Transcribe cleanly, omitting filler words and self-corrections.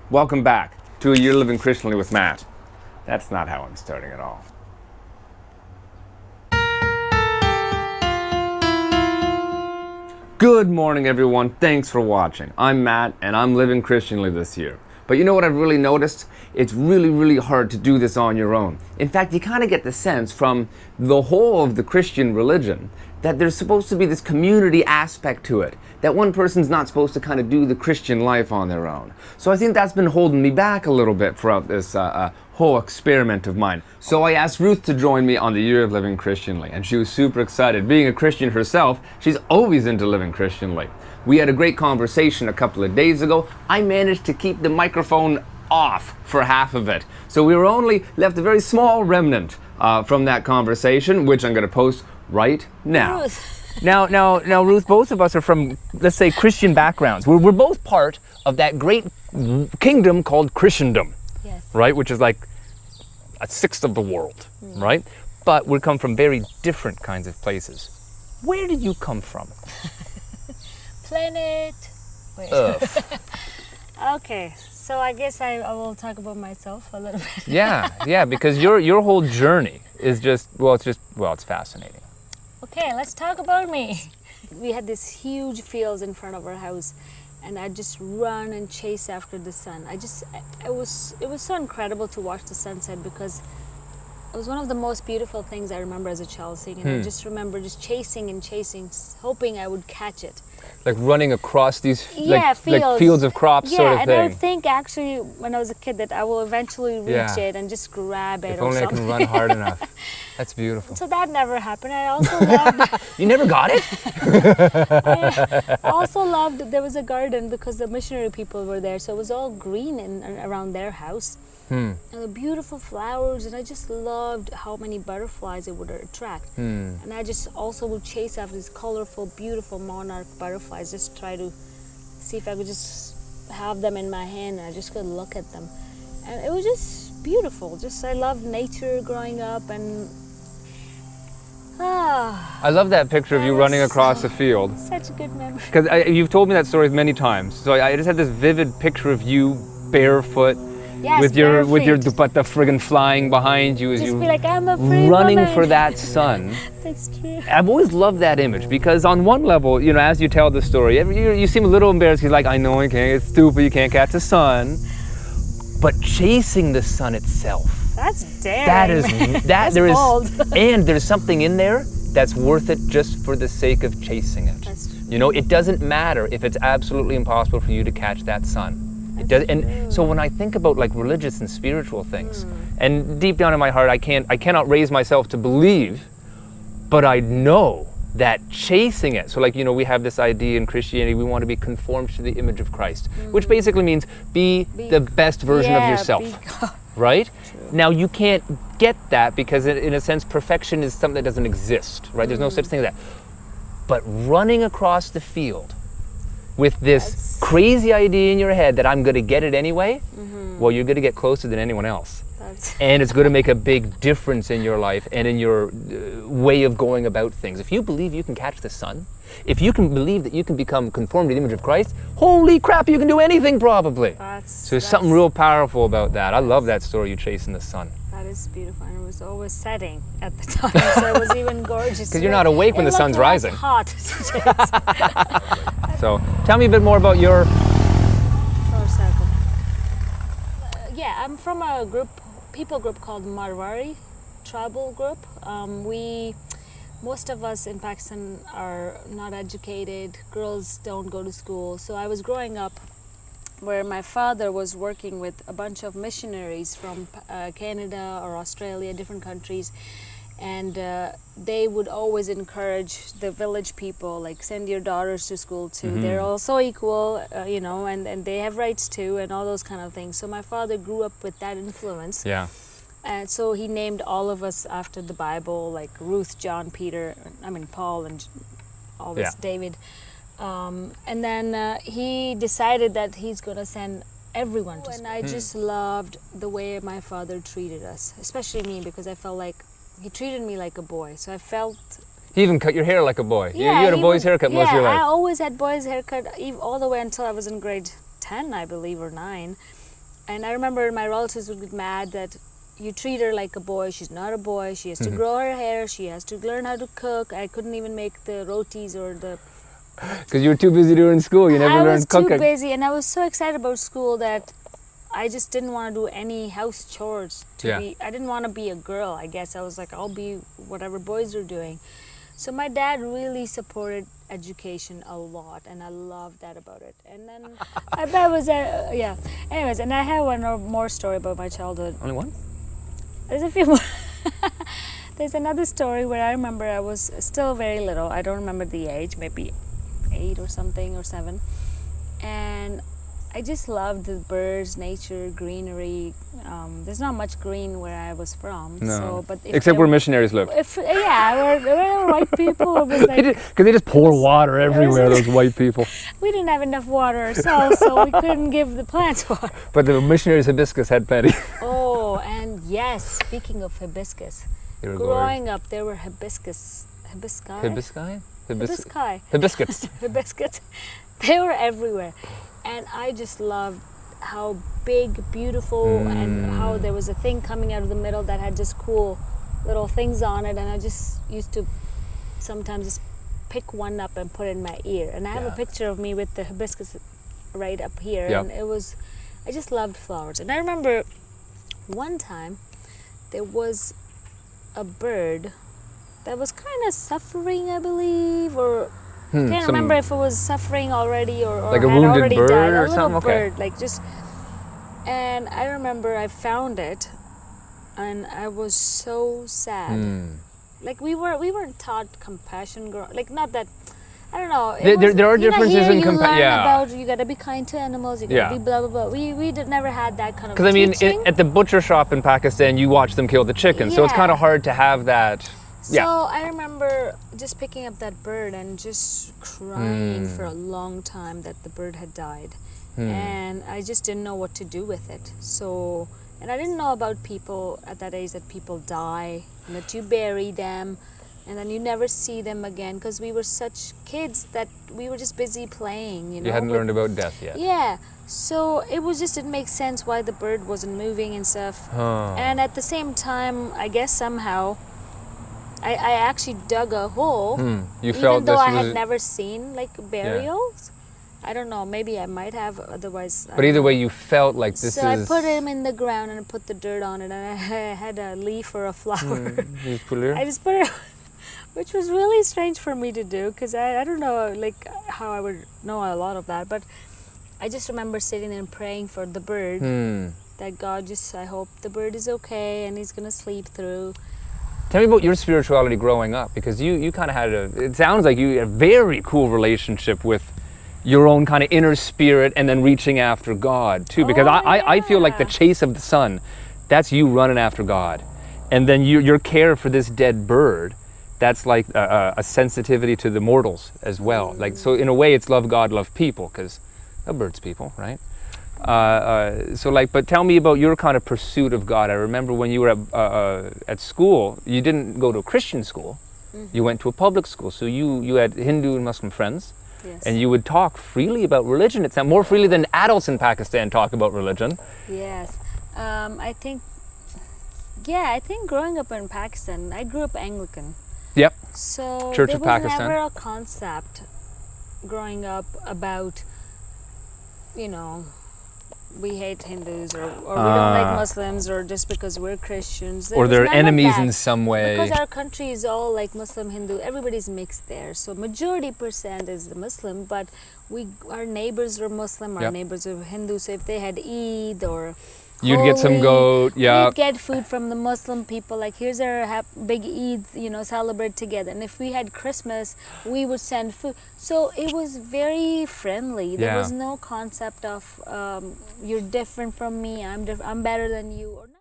Welcome back to A Year Living Christianly with Matt. That's not how I'm starting at all. Good morning, everyone. Thanks for watching. I'm Matt, and I'm living Christianly this year. But you know what I've really noticed? It's really hard to do this on your own. In fact, you kind of get the sense from the whole of the Christian religion that there's supposed to be this community aspect to it, that one person's not supposed to kind of do the Christian life on their own. So I think that's been holding me back a little bit throughout this whole experiment of mine. So I asked Ruth to join me on the Year of Living Christianly, and she was super excited. Being a Christian herself, she's always into living Christianly. We had a great conversation a couple of days ago. I managed to keep the microphone off for half of it. So we were only left a very small remnant from that conversation, which I'm going to post right now. Ruth. Now, Ruth, both of us are from, let's say, Christian backgrounds. We're both part of that great kingdom called Christendom, Yes. right? Which is like a sixth of the world, right? But we come from very different kinds of places. Where did you come from? Planet. Wait. Earth. Okay, so I guess I will talk about myself a little bit. Yeah, because your whole journey is it's fascinating. Okay, let's talk about me. We had this huge fields in front of our house, and I'd just run and chase after the sun. It was so incredible to watch the sunset because it was one of the most beautiful things I remember as a child seeing, and I just remember just chasing and chasing, hoping I would catch it. Like running across these fields. like fields of crops sort of thing. Yeah, and I think actually when I was a kid that I will eventually reach it and just grab it if or only something. I can run hard enough. That's beautiful. So that never happened. I also loved... You never got it? I also loved there was a garden because the missionary people were there, so it was all green around their house. And the beautiful flowers, and I just loved how many butterflies it would attract. And I just also would chase after these colorful, beautiful monarch butterflies, just try to see if I could just have them in my hand, and I just could look at them. And it was just beautiful. I loved nature growing up, and I love that picture of you running across the field. Such a good memory. Because you've told me that story many times, so I just had this vivid picture of you barefoot. Yes, with your dupatta friggin' flying behind you as just you be like, I'm a free running woman. for that sun. That's true. I've always loved that image because on one level, you know, as you tell the story, you seem a little embarrassed. He's like, I know you can't, it's stupid, you can't catch the sun. But chasing the sun itself. That's daring. That's bold. And there's something in there that's worth it just for the sake of chasing it. That's true. You know, it doesn't matter if it's absolutely impossible for you to catch that sun. It does, and so when I think about like religious and spiritual things, and deep down in my heart, I cannot raise myself to believe, but I know that chasing it. So like, you know, we have this idea in Christianity, we want to be conformed to the image of Christ, which basically means be the best version of yourself, right? True. Now you can't get that because in a sense, perfection is something that doesn't exist, right? There's no such thing as that. But running across the field with this crazy idea in your head that I'm going to get it anyway, well, you're going to get closer than anyone else. And it's going to make a big difference in your life and in your way of going about things. If you believe you can catch the sun, if you can believe that you can become conformed to the image of Christ, holy crap, you can do anything probably. So there's something real powerful about that. I love that story, you chasing the sun. That is beautiful, and it was always setting at the time, so it was even gorgeous. Because you're not awake when the sun's rising. Hot. So tell me a bit more about your... Yeah, I'm from a people group called Marwari tribal group. Most of us in Pakistan are not educated. Girls don't go to school. So I was growing up where my father was working with a bunch of missionaries from Canada or Australia, different countries, and they would always encourage the village people, like, send your daughters to school too. They're all so equal, you know, and they have rights too, and all those kind of things. So my father grew up with that influence. Yeah. And so he named all of us after the Bible, like Ruth, John, Paul, and all this, David. And then he decided that he's going to send everyone to school. And I just loved the way my father treated us, especially me, because I felt like he treated me like a boy. So I felt... He even cut your hair like a boy. Yeah, you had a boy's haircut most of your life. Yeah, I always had boys' haircut all the way until I was in grade 10, I believe, or 9. And I remember my relatives would get mad that you treat her like a boy. She's not a boy. She has to grow her hair. She has to learn how to cook. I couldn't even make the rotis or the... Because you were too busy doing school. You never learned cooking. I was too busy, and I was so excited about school that I just didn't want to do any house chores. I didn't want to be a girl, I guess. I was like, I'll be whatever boys are doing. So my dad really supported education a lot, and I loved that about it. And then I was, yeah. Anyways, and I have one more story about my childhood. Only one? There's a few more. There's another story where I remember I was still very little. I don't remember the age, maybe 8 or something, or 7. And I just loved the birds, nature, greenery. There's not much green where I was from. No. So, but except where missionaries lived. Yeah, where white people. It was like, because they just pour water everywhere, those white people. We didn't have enough water ourselves, so we couldn't give the plants water. But the missionaries' hibiscus had plenty. Oh, and yes, speaking of hibiscus, growing up there were hibiscus. Hibiscus? Hibiscus. They were everywhere. And I just loved how big, beautiful, and how there was a thing coming out of the middle that had just cool little things on it. And I just used to sometimes just pick one up and put it in my ear. And I have a picture of me with the hibiscus right up here. And it was, I just loved flowers. And I remember one time there was a bird that was kind of suffering, I believe, or I can't remember if it was suffering already or like a had wounded already bird died. or A little something? bird, like just. And I remember I found it, and I was so sad. Like we weren't taught compassion, like not that. I don't know. There are differences in compassion. About you gotta be kind to animals. You gotta be blah blah blah. We never had that kind of. Because I mean, at the butcher shop in Pakistan, you watch them kill the chicken, so it's kind of hard to have that. So I remember just picking up that bird and just crying for a long time that the bird had died. And I just didn't know what to do with it. So, and I didn't know about people at that age, that people die and that you bury them and then you never see them again, because we were such kids that we were just busy playing, you know. You hadn't learned about death yet. Yeah. So it was just, it makes sense why the bird wasn't moving and stuff. And at the same time, I guess somehow, I actually dug a hole, You even felt though this I had was... never seen like burials. I don't know, maybe I might have, otherwise. But either way, you felt like this is... So I put him in the ground and I put the dirt on it, and I had a leaf or a flower. You just put it I just put it, which was really strange for me to do, because I don't know like how I would know a lot of that, but I just remember sitting there and praying for the bird, that God just, I hope the bird is okay and he's going to sleep through. Tell me about your spirituality growing up, because you kind of had it sounds like you had a very cool relationship with your own kind of inner spirit and then reaching after God too, because I feel like the chase of the sun, that's you running after God. And then your care for this dead bird, that's like a sensitivity to the mortals as well. Like, so in a way it's love God, love people, because a bird's people, right? So like, but tell me about your kind of pursuit of God. I remember when you were at school, you didn't go to a Christian school, you went to a public school. So you had Hindu and Muslim friends, and you would talk freely about religion. It's more freely than adults in Pakistan talk about religion. Yes, I think growing up in Pakistan, I grew up Anglican. Yep. So Church there of was Pakistan. never a concept growing up about, you know, we hate Hindus or we don't like Muslims, or just because we're Christians. Or they're enemies in some way. Because our country is all like Muslim, Hindu, everybody's mixed there. So majority percent is the Muslim, but our neighbors are Muslim, our neighbors are Hindu. So if they had Eid or you'd get some goat, we'd get food from the Muslim people, like here's our big Eid, you know, celebrate together. And if we had Christmas, we would send food. So it was very friendly. There was no concept of you're different from me, I'm better than you. Or not.